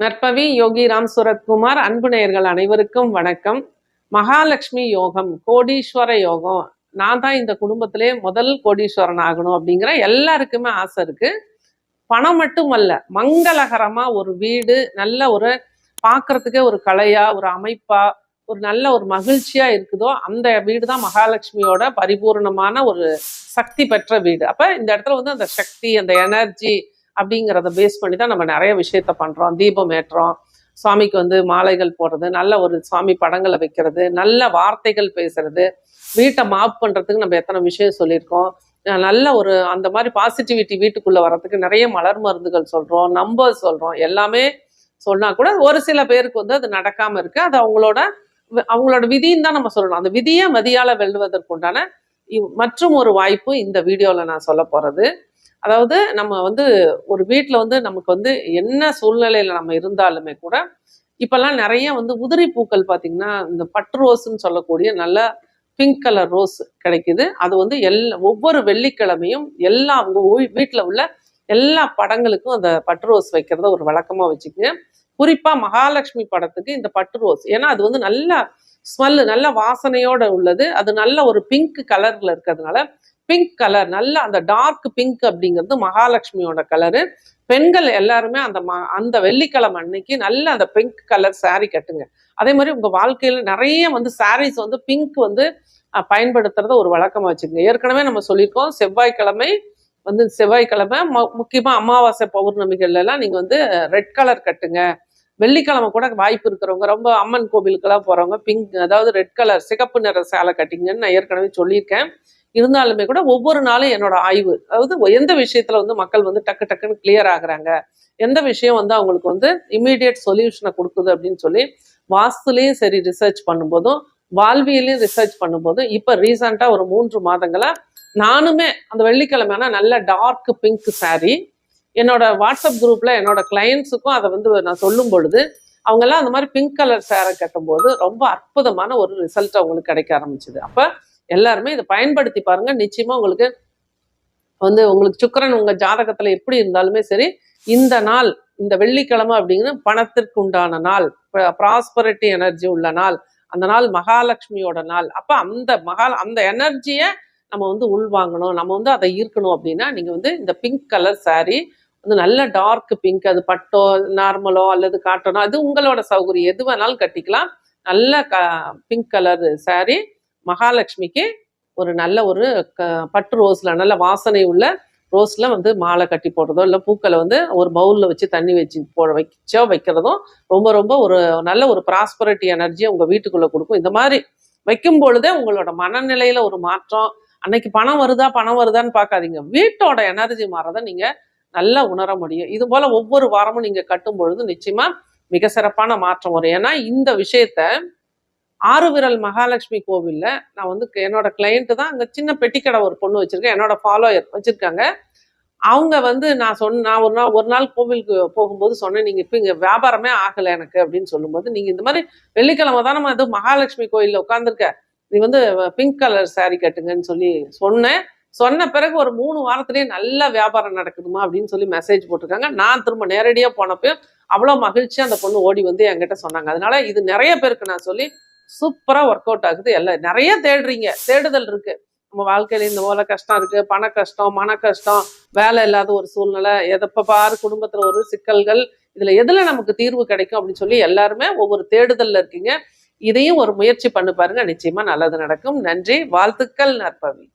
நற்பவி யோகி ராம் சுரத்குமார். அன்பு நேயர்கள் அனைவருக்கும் வணக்கம். மகாலட்சுமி யோகம், கோடீஸ்வர யோகம். நான் தான் இந்த குடும்பத்திலே முதல் கோடீஸ்வரன் ஆகணும் அப்படிங்கிற எல்லாருக்குமே ஆசை இருக்கு. பணம் மட்டும் அல்ல, மங்களகரமா ஒரு வீடு, நல்ல ஒரு பார்க்கறதுக்கே ஒரு கலையா, ஒரு அமைப்பா, ஒரு நல்ல ஒரு மகிழ்ச்சியா இருக்குதோ அந்த வீடு தான் மகாலட்சுமியோட பரிபூர்ணமான ஒரு சக்தி பெற்ற வீடு. அப்ப இந்த இடத்துல வந்து அந்த சக்தி, அந்த எனர்ஜி அப்படிங்கிறத பேஸ் பண்ணி தான் நம்ம நிறைய விஷயத்த பண்றோம். தீபம் ஏற்றோம், சுவாமிக்கு வந்து மாலைகள் போடுறது, நல்ல ஒரு சுவாமி படங்களை வைக்கிறது, நல்ல வார்த்தைகள் பேசுறது, வீட்டை மாப் பண்றதுக்கு நம்ம எத்தனை விஷயம் சொல்லியிருக்கோம். நல்ல ஒரு அந்த மாதிரி பாசிட்டிவிட்டி வீட்டுக்குள்ள வர்றதுக்கு நிறைய மலர் மருந்துகள் சொல்றோம், நம்பர்ஸ் சொல்றோம். எல்லாமே சொன்னா கூட ஒரு சில பேருக்கு வந்து அது நடக்காம இருக்கு. அது அவங்களோட விதின்னு தான் நம்ம சொல்லணும். அந்த விதியை மதியால வெல்லுவதற்குண்டான மற்றும் ஒரு வாய்ப்பு இந்த வீடியோல நான் சொல்ல போறது. அதாவது நம்ம வந்து ஒரு வீட்டில் வந்து நமக்கு வந்து என்ன சூழ்நிலையில நம்ம இருந்தாலுமே கூட இப்பெல்லாம் நிறைய வந்து உதிரி பூக்கள் பார்த்தீங்கன்னா, இந்த பட்டு ரோஸ்ன்னு சொல்லக்கூடிய நல்ல பிங்க் கலர் ரோஸ் கிடைக்குது. அது வந்து ஒவ்வொரு வெள்ளிக்கிழமையும் அவங்க வீட்டில் உள்ள எல்லா படங்களுக்கும் அந்த பட்டு ரோஸ் வைக்கிறத ஒரு வழக்கமாக வச்சுக்கோங்க. குறிப்பா மகாலட்சுமி படத்துக்கு இந்த பட்டு ரோஸ், ஏன்னா அது வந்து நல்ல ஸ்மெல்லு, நல்ல வாசனையோட உள்ளது. அது நல்ல ஒரு பிங்க் கலர்ல இருக்கிறதுனால, பிங்க் கலர் நல்ல அந்த டார்க் பிங்க் அப்படிங்கிறது மகாலட்சுமியோட கலரு. பெண்கள் எல்லாருமே அந்த வெள்ளிக்கிழமை அன்னைக்கு நல்ல அந்த பிங்க் கலர் சாரீ கட்டுங்க. அதே மாதிரி உங்க வாழ்க்கையில நிறைய வந்து சாரீஸ் வந்து பிங்க் வந்து பயன்படுத்துறத ஒரு வழக்கமா வச்சுக்கோங்க. ஏற்கனவே நம்ம சொல்லியிருக்கோம், செவ்வாய்க்கிழமை முக்கியமா அமாவாசை பௌர்ணமிகள்ல எல்லாம் நீங்க வந்து ரெட் கலர் கட்டுங்க. வெள்ளிக்கிழமை கூட வாய்ப்பு இருக்கிறவங்க, ரொம்ப அம்மன் கோவிலுக்கெல்லாம் போறவங்க பிங்க், அதாவது ரெட் கலர் சிகப்பு நிற சேலை கட்டிங்கன்னு நான் ஏற்கனவே சொல்லியிருக்கேன். இருந்தாலுமே கூட ஒவ்வொரு நாளும் என்னோட ஆய்வு, அதாவது எந்த விஷயத்துல வந்து மக்கள் வந்து டக்கு டக்குன்னு கிளியர் ஆகுறாங்க, எந்த விஷயம் வந்து அவங்களுக்கு வந்து இம்மீடியட் சொல்யூஷனை கொடுக்குது அப்படின்னு சொல்லி வாஸ்துலேயும் சரி ரிசர்ச் பண்ணும்போதும், வாழ்வியலையும் ரிசர்ச் பண்ணும்போதும், இப்போ ரீசெண்டாக ஒரு 3 மாதங்களா நானுமே அந்த வெள்ளிக்கிழமைனா நல்ல டார்க் பிங்க் சாரீ என்னோட வாட்ஸ்அப் குரூப்ல என்னோட கிளையன்ஸுக்கும் அதை வந்து நான் சொல்லும் பொழுது அவங்கெல்லாம் அந்த மாதிரி பிங்க் கலர் சேரை கட்டும்போது ரொம்ப அற்புதமான ஒரு ரிசல்ட் அவங்களுக்கு கிடைக்க ஆரம்பிச்சுது. அப்போ எல்லாருமே இதை பயன்படுத்தி பாருங்க. நிச்சயமா உங்களுக்கு சுக்கிரன் உங்க ஜாதகத்துல எப்படி இருந்தாலுமே சரி, இந்த நாள், இந்த வெள்ளிக்கிழமை அப்படிங்கிறது பணத்திற்கு உண்டான நாள், ப்ராஸ்பரிட்டி எனர்ஜி உள்ள நாள், அந்த நாள் மகாலட்சுமியோட நாள். அப்ப அந்த எனர்ஜியை நம்ம வந்து உள்வாங்கணும், நம்ம வந்து அதை ஈர்க்கணும் அப்படின்னா நீங்க வந்து இந்த பிங்க் கலர் சாரீ வந்து நல்ல டார்க் பிங்க், அது பட்டோ நார்மலோ அல்லது காட்டனோ, அது உங்களோட சௌகரியம், எது வேணாலும் கட்டிக்கலாம். நல்ல பிங்க் கலர் சாரீ மகாலட்சுமிக்கு ஒரு நல்ல ஒரு பட்டு ரோஸ்ல, நல்ல வாசனை உள்ள ரோஸ்ல வந்து மாலை கட்டி போடுறதோ, இல்லை பூக்களை வந்து ஒரு பவுல்ல வச்சு தண்ணி வச்சு வைக்கிறதும் ரொம்ப ரொம்ப ஒரு நல்ல ஒரு ப்ராஸ்பரிட்டி எனர்ஜியை உங்க வீட்டுக்குள்ள கொடுக்கும். இந்த மாதிரி வைக்கும் பொழுதே உங்களோட மனநிலையில ஒரு மாற்றம். அன்னைக்கு பணம் வருதான்னு பார்க்காதீங்க, வீட்டோட எனர்ஜி மாறதை நீங்க நல்லா உணர முடியும். இது போல ஒவ்வொரு வாரமும் நீங்க கட்டும் பொழுது நிச்சயமா மிக சிறப்பான மாற்றம் வரும். ஏன்னா இந்த விஷயத்த ஆறுவிரல் மகாலட்சுமி கோவில்ல நான் வந்து என்னோட கிளையண்ட் தான், அங்க சின்ன பெட்டிக்கடை ஒரு பொண்ணு வச்சிருக்கேன், என்னோட ஃபாலோயர் வச்சிருக்காங்க. அவங்க வந்து நான் ஒரு நாள் கோவிலுக்கு போகும்போது சொன்னேன், நீங்க இப்ப இங்க வியாபாரமே ஆகலை எனக்கு அப்படின்னு சொல்லும்போது, நீங்க இந்த மாதிரி வெள்ளிக்கிழமை தான் நம்ம அது மகாலட்சுமி கோயில்ல உட்காந்துருக்க, நீ வந்து பிங்க் கலர் சாரீ கட்டுங்கன்னு சொல்லி சொன்ன பிறகு ஒரு 3 வாரத்திலேயே நல்ல வியாபாரம் நடக்குதுமா அப்படின்னு சொல்லி மெசேஜ் போட்டிருக்காங்க. நான் திரும்ப நேரடியாக போனப்போ அவ்வளோ மகிழ்ச்சியா அந்த பொண்ணு ஓடி வந்து என்கிட்ட சொன்னாங்க. அதனால இது நிறைய பேருக்கு நான் சொல்லி சூப்பரா ஒர்க் அவுட் ஆகுது. எல்லாம் நிறைய தேடுதல் இருக்கு நம்ம வாழ்க்கையில. இந்த போல கஷ்டம் இருக்கு, பண கஷ்டம், மன கஷ்டம், வேலை இல்லாத ஒரு சூழ்நிலை, எதப்ப பாரு குடும்பத்துல ஒரு சிக்கல்கள், எதுல நமக்கு தீர்வு கிடைக்கும் அப்படின்னு சொல்லி எல்லாருமே ஒவ்வொரு தேடுதல்ல இருக்கீங்க. இதையும் ஒரு முயற்சி பண்ணி பாருங்க, நிச்சயமா நல்லது நடக்கும். நன்றி, வாழ்த்துக்கள் நற்பவி.